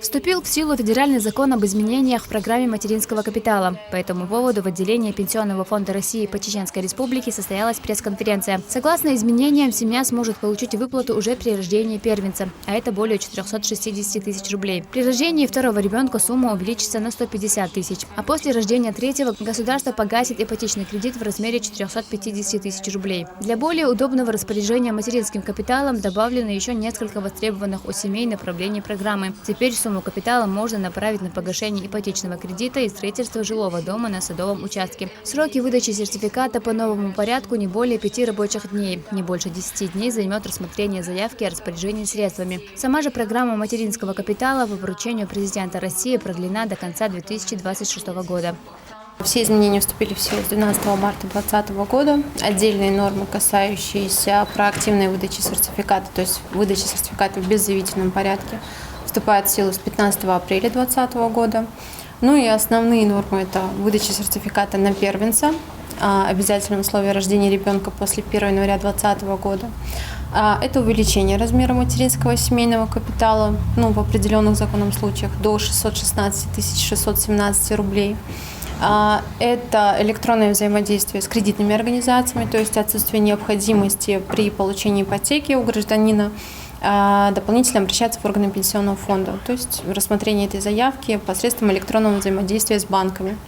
Вступил в силу федеральный закон об изменениях в программе материнского капитала. По этому поводу в отделении Пенсионного фонда России по Чеченской Республике состоялась пресс-конференция. Согласно изменениям, семья сможет получить выплату уже при рождении первенца, а это более 460 тысяч рублей. При рождении второго ребенка сумма увеличится на 150 тысяч, а после рождения третьего государство погасит ипотечный кредит в размере 450 тысяч рублей. Для более удобного распоряжения материнским капиталом добавлено еще несколько востребованных у семей направлений программы. Теперь сумму капитала можно направить на погашение ипотечного кредита и строительство жилого дома на садовом участке. Сроки выдачи сертификата по новому порядку не более 5 рабочих дней. Не больше 10 дней займет рассмотрение заявки о распоряжении средствами. Сама же программа материнского капитала по поручению президента России продлена до конца 2026 года. Все изменения вступили в силу с 12 марта 2020 года. Отдельные нормы, касающиеся проактивной выдачи сертификата, то есть выдачи сертификата в беззаявительном порядке, вступают в силу с 15 апреля 2020 года. Ну и основные нормы – это выдача сертификата на первенца, обязательное условие рождения ребенка после 1 января 2020 года. Это увеличение размера материнского семейного капитала, в определенных законных случаях до 616 617 рублей. Это электронное взаимодействие с кредитными организациями, то есть отсутствие необходимости при получении ипотеки у гражданина дополнительно обращаться в органы пенсионного фонда, то есть рассмотрение этой заявки посредством электронного взаимодействия с банками.